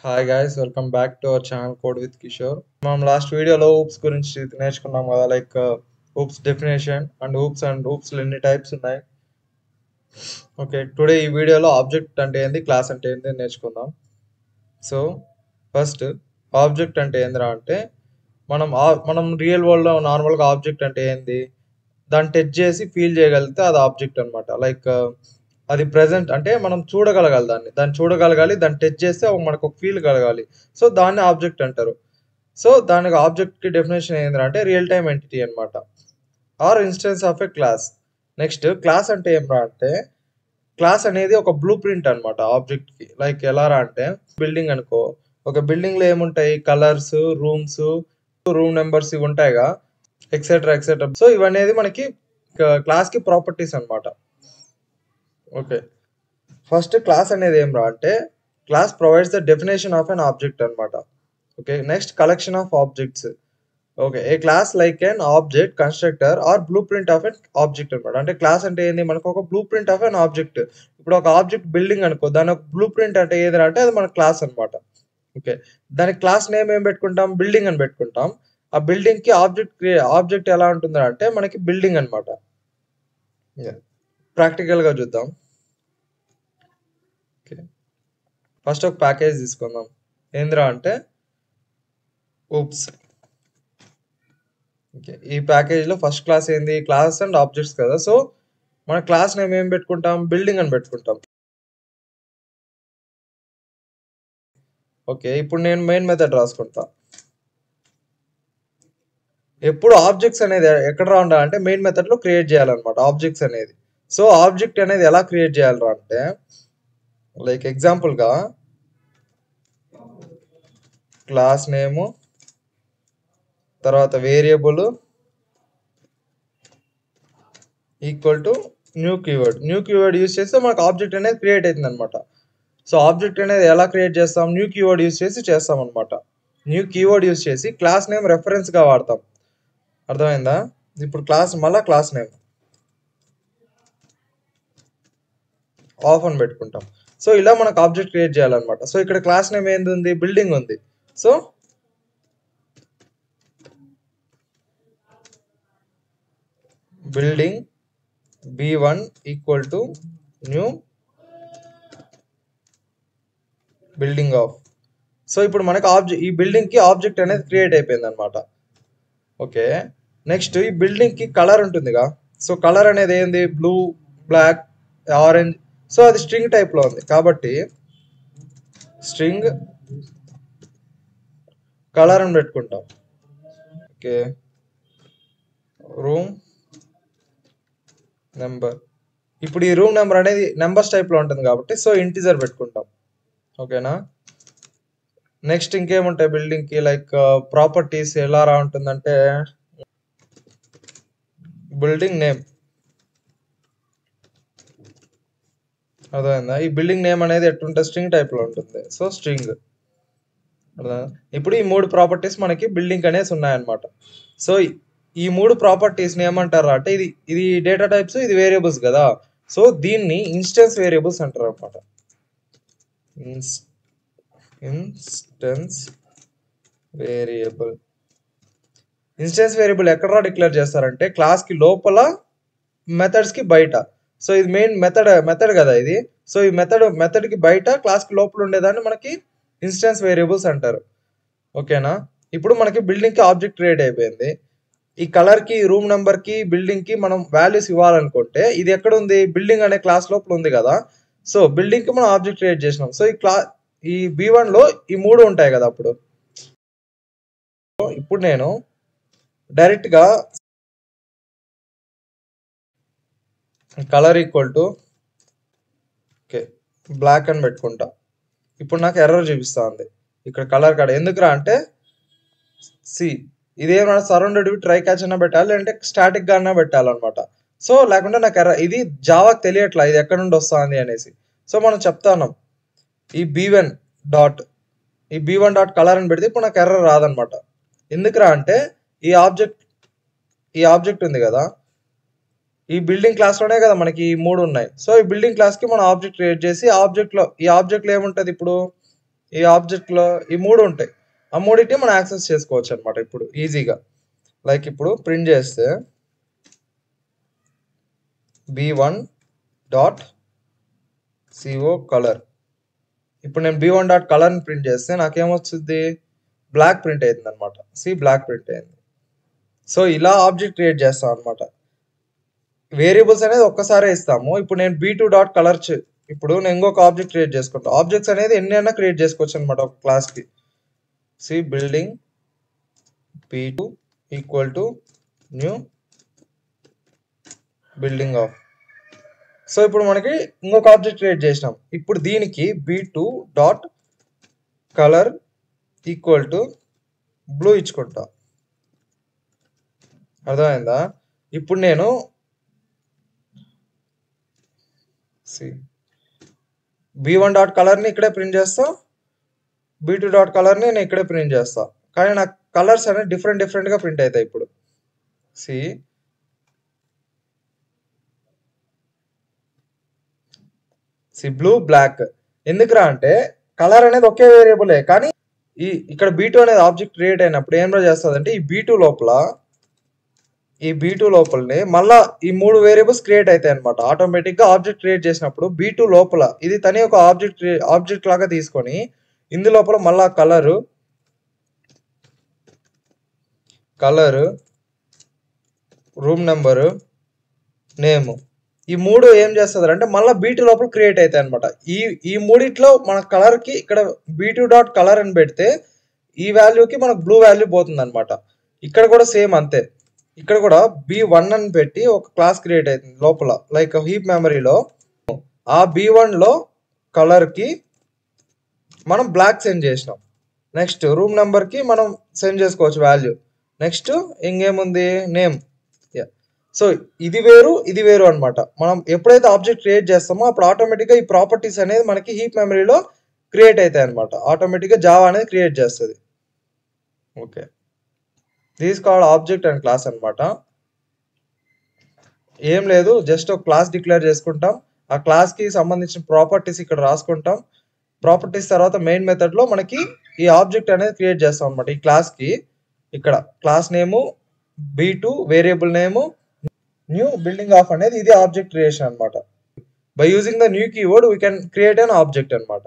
Hi guys, welcome back to our channel code with Kishore. మనం last వీడియోలో oops గురించి నేర్చుకున్నాం కదా, like oops definition and oops ఎన్ని టైప్స్ ఉన్నాయి. ఓకే, టుడే ఈ వీడియోలో ఆబ్జెక్ట్ అంటే ఏంది, క్లాస్ అంటే ఏంది నేర్చుకుందాం. సో ఫస్ట్, ఆబ్జెక్ట్ అంటే ఏందిరా అంటే మనం రియల్ వరల్డ్లో నార్మల్గా ఆబ్జెక్ట్ అంటే ఏంది, దాన్ని టచ్ చేసి ఫీల్ చేయగలిగితే అది ఆబ్జెక్ట్ అనమాట. లైక్ అది ప్రెజెంట్ అంటే మనం చూడగలగాలి, దాన్ని చూడగలగాలి, దాన్ని టచ్ చేస్తే మనకు ఒక ఫీల్ కలగాలి. సో దాన్ని ఆబ్జెక్ట్ అంటారు. సో దానికి ఆబ్జెక్ట్కి డెఫినేషన్ ఏంటంటే రియల్ టైమ్ ఎంటిటీ అనమాట, or instance of a class. Next, class అంటే ఏమరా అంటే క్లాస్ అనేది ఒక బ్లూ ప్రింట్ అనమాట ఆబ్జెక్ట్కి. లైక్ ఎలా రా అంటే, బిల్డింగ్ అనుకో, ఒక బిల్డింగ్లో ఏముంటాయి, కలర్స్, రూమ్ నెంబర్స్ ఇవి ఉంటాయిగా, ఎక్సెట్రా ఎక్సెట్రా. సో ఇవనేది మనకి క్లాస్కి ప్రాపర్టీస్ అనమాట. ఓకే, ఫస్ట్ క్లాస్ అనేది ఏం రా అంటే class provides the definition of an object అనమాట. Okay, next collection of objects. Okay, a class like an object constructor or blueprint of an object అనమాట. అంటే క్లాస్ అంటే ఏంది, మనకు ఒక blueprint of an object. ఇప్పుడు ఒక object building అనుకో, దాని ఒక బ్లూ ప్రింట్ అంటే ఏది అంటే అది మన క్లాస్ అనమాట. ఓకే, దానికి క్లాస్ నేమ్ ఏం పెట్టుకుంటాం, బిల్డింగ్ అని పెట్టుకుంటాం. ఆ బిల్డింగ్ కి ఆబ్జెక్ట్ ఎలా ఉంటుంది అంటే మనకి బిల్డింగ్ అనమాట. ప్రాక్టికల్ గా చూద్దాం. ఓకే, ఫస్ట్ ఒక ప్యాకేజ్ తీసుకుందాం. ఏంద్రా అంటే ఊప్స్. ఓకే, ఈ ప్యాకేజ్ లో ఫస్ట్ క్లాస్ ఏంది, క్లాస్ అండ్ ఆబ్జెక్ట్స్ కదా. సో మన క్లాస్ నేమ్ ఏం పెట్టుకుంటాం, బిల్డింగ్ అని పెట్టుకుంటాం. ఓకే, ఇప్పుడు నేను మెయిన్ మెథడ్ రాసుకుంటా. ఎప్పుడు ఆబ్జెక్ట్స్ అనేది ఎక్కడ ఉండాలంటే మెయిన్ మెథడ్ లో క్రియేట్ చేయాలన్నమాట ఆబ్జెక్ట్స్ అనేది. సో ఆబ్జెక్ట్ అనేది ఎలా క్రియేట్ చేయాలరా అంటే, లైక్ ఎగ్జాంపుల్ గా క్లాస్ నేము, తర్వాత variable equal to new keyword use చేస్తే మనకు ఆబ్జెక్ట్ అనేది క్రియేట్ అవుతుంది అనమాట. సో ఆబ్జెక్ట్ అనేది ఎలా క్రియేట్ చేస్తాం, న్యూ కీవర్డ్ యూజ్ చేసి చేస్తాం అనమాట. న్యూ కీవర్డ్ యూజ్ చేసి క్లాస్ నేమ్ రెఫరెన్స్ గా వాడతాం. అర్థమైందా? ఇప్పుడు క్లాస్ నేమ్ ఆఫ్ అని పెట్టుకుంటాం. సో ఇలా మనకు ఆబ్జెక్ట్ క్రియేట్ చేయాలన్నమాట. సో ఇక్కడ క్లాస్ నేమ్ ఏంది ఉంది, బిల్డింగ్ ఉంది. So building b1 equal to new building of. So ఇప్పుడు మనకు ఈ బిల్డింగ్ కి ఆబ్జెక్ట్ అనేది క్రియేట్ అయిపోయింది అనమాట. ఓకే, నెక్స్ట్ ఈ బిల్డింగ్ కి కలర్ ఉంటుందిగా. సో కలర్ అనేది ఏంది, బ్లూ, బ్లాక్, ఆరెంజ్. సో అది స్ట్రింగ్ టైప్ లో ఉంది కాబట్టి స్ట్రింగ్ కలర్ అని పెట్టుకుంటాం. Okay, room number. ఇప్పుడు ఈ రూమ్ నెంబర్ అనేది నెంబర్స్ టైప్ లో ఉంటుంది కాబట్టి సో ఇంటిజర్ పెట్టుకుంటాం. ఓకేనా? నెక్స్ట్ ఇంకేముంటాయి బిల్డింగ్ కి, లైక్ ప్రాపర్టీస్ ఎలా రా ఉంటుందంటే బిల్డింగ్ నేమ్. అర్థమైందా? ఈ బిల్డింగ్ నేమ్ అనేది ఎట్లుంటే స్ట్రింగ్ టైప్ లో ఉంటుంది. So string. ఇప్పుడు ఈ మూడు ప్రాపర్టీస్ మనకి బిల్డింగ్ అనేసి ఉన్నాయన్నమాట. సో ఈ మూడు ప్రాపర్టీస్ ని ఏమంటారు అంటే, ఇది డేటా టైప్స్, ఇది వేరియబుల్స్ కదా. సో దీన్ని ఇన్స్టెన్స్ వేరియబుల్స్ అంటారు అనమాట. Instance variable. ఇన్స్టెన్స్ వేరియబుల్ ఎక్కడ డిక్లేర్ చేస్తారంటే క్లాస్ కి లోపల, మెథడ్స్ కి బయట. సో ఇది మెయిన్ మెథడ్ కదా ఇది. సో ఈ మెథడ్ కి బయట, క్లాస్ కి లోపల ఉండేదాన్ని మనకి ఇన్స్టెన్స్ వేరియబుల్స్ అంటారు. ఓకేనా? ఇప్పుడు మనకి బిల్డింగ్ కి ఆబ్జెక్ట్ క్రియేట్ అయిపోయింది. ఈ కలర్ కి, రూమ్ నెంబర్ కి, బిల్డింగ్ కి మనం వాల్యూస్ ఇవ్వాలనుకుంటే ఇది ఎక్కడ ఉంది, బిల్డింగ్ అనే క్లాస్ లోపల ఉంది కదా. సో బిల్డింగ్ కి మనం ఆబ్జెక్ట్ క్రియేట్ చేసినాం. సో ఈ b1 లో ఈ మూడు ఉంటాయి కదా. ఇప్పుడు నేను డైరెక్ట్ గా కలర్ ఈక్వల్ టు బ్లాక్ అని పెట్టుకుంటా. ఇప్పుడు నాకు ఎర్రర్ చూపిస్తా ఉంది ఇక్కడ కలర్ కాడ. ఎందుకురా అంటే ఇదేమన్నా సరౌండెడ్ విత్ ట్రై క్యాచ్ అన్నా పెట్టాలి, లేదంటే స్టాటిక్ గా అన్నా పెట్టాలన్నమాట. సో లేకుంటే నాకు ఇది జావాకి తెలియట్లా ఇది ఎక్కడ నుండి వస్తుంది అనేసి. సో మనం చెప్తాను ఈ b1 డాట్ కలర్ అని పెడితే ఇప్పుడు నాకు ఎర్రర్ రాదనమాట. ఎందుకురా అంటే ఈ ఆబ్జెక్ట్ ఉంది కదా, ఈ బిల్డింగ్ క్లాస్ లోనే కదా మనకి ఈ మూడు ఉన్నాయి. సో ఈ బిల్డింగ్ క్లాస్ కి మనం ఆబ్జెక్ట్ క్రియేట్ చేసి ఈ ఆబ్జెక్ట్ లో ఏముంటది, ఇప్పుడు ఈ ఆబ్జెక్ట్లో ఈ 3 ఉంటాయి. ఆ మూడింటిని మనం యాక్సెస్ చేసుకోవచ్చు అనమాట ఇప్పుడు ఈజీగా. లైక్ ఇప్పుడు ప్రింట్ చేస్తే b1 డాట్ co కలర్. ఇప్పుడు నేను b1 డాట్ కలర్ని ప్రింట్ చేస్తే నాకేమొస్తుంది, బ్లాక్ ప్రింట్ అవుతుంది అనమాట. బ్లాక్ ప్రింట్ అయింది. సో ఇలా ఆబ్జెక్ట్ క్రియేట్ చేస్తాం అనమాట. వేరియబుల్స్ అనేది ఒక్కసారే ఇస్తాము. ఇప్పుడు నేను b2 డాట్ కలర్ ఇప్పుడు నేను ఇంకొక ఆబ్జెక్ట్ క్రియేట్ చేసుకుంటాను. ఆబ్జెక్ట్స్ అనేది ఎన్ని అయినా క్రియేట్ చేసుకోవచ్చు అనమాట ఒక క్లాస్కి. Building b2 equal to new building of. So ఇప్పుడు మనకి ఇంకొక ఆబ్జెక్ట్ క్రియేట్ చేసినాం. ఇప్పుడు దీనికి b2 dot colour equal to blue ఇచ్చుకుంటా. అర్థమైందా? ఇప్పుడు నేను b1 డాట్ కలర్ని ఇక్కడే ప్రింట్ చేస్తా, b2 డాట్ కలర్ని నేను ఇక్కడే ప్రింట్ చేస్తా. కానీ నాకు కలర్స్ అనేవి డిఫరెంట్గా ప్రింట్ అవుతాయి. ఇప్పుడు బ్లూ బ్లాక్ ఎందుకురా అంటే కలర్ అనేది ఒకే వేరియబులే, కానీ ఇక్కడ b2 అనేది ఆబ్జెక్ట్ క్రియేట్ అయినప్పుడు ఏం చేస్తుంది అంటే ఈ b2 లోపలనే మళ్ళా ఈ 3 వేరియబుల్స్ క్రియేట్ అవుతాయి అనమాట. ఆటోమేటిక్గా ఆబ్జెక్ట్ క్రియేట్ చేసినప్పుడు b2 లోపల ఇది తని ఒక ఆబ్జెక్ట్ లాగా తీసుకొని ఇందు లోపల మళ్ళా కలరు రూమ్ నెంబరు నేమ్ ఈ 3 ఏం చేస్తుంది అంటే మళ్ళీ b2 లోపల క్రియేట్ అవుతాయి అనమాట. ఈ మూడిట్లో మన కలర్కి ఇక్కడ b2 డాట్ కలర్ అని పెడితే ఈ వాల్యూకి మనకు బ్లూ వాల్యూ పోతుంది అనమాట. ఇక్కడ కూడా సేమ్ అంతే. ఇక్కడ కూడా b1 అని పెట్టి ఒక క్లాస్ క్రియేట్ అవుతుంది లోపల, లైక్ హీప్ మెమరీలో. ఆ b1లో కలర్కి మనం బ్లాక్ సెండ్ చేసినాం. నెక్స్ట్ రూమ్ నెంబర్కి మనం సెండ్ చేసుకోవచ్చు వాల్యూ. నెక్స్ట్ ఇంకేముంది, నేమ్. సో ఇది వేరు అనమాట. మనం ఎప్పుడైతే ఆబ్జెక్ట్ క్రియేట్ చేస్తామో అప్పుడు ఆటోమేటిక్గా ఈ ప్రాపర్టీస్ అనేది మనకి హీప్ మెమరీలో క్రియేట్ అవుతాయి అనమాట. ఆటోమేటిక్గా జావా అనేది క్రియేట్ చేస్తుంది. Okay, this called object and class అనమాట. ఏం లేదు, జస్ట్ ఒక క్లాస్ డిక్లేర్ చేసుకుంటాం. ఆ క్లాస్కి సంబంధించిన ప్రాపర్టీస్ ఇక్కడ రాసుకుంటాం. ప్రాపర్టీస్ తర్వాత మెయిన్ మెథడ్లో మనకి ఈ ఆబ్జెక్ట్ అనేది క్రియేట్ చేస్తాం అనమాట. ఈ క్లాస్కి ఇక్కడ class name b2 variable name new building of అనేది ఇది ఆబ్జెక్ట్ క్రియేషన్ అనమాట. By using the new keyword we can create an object అనమాట.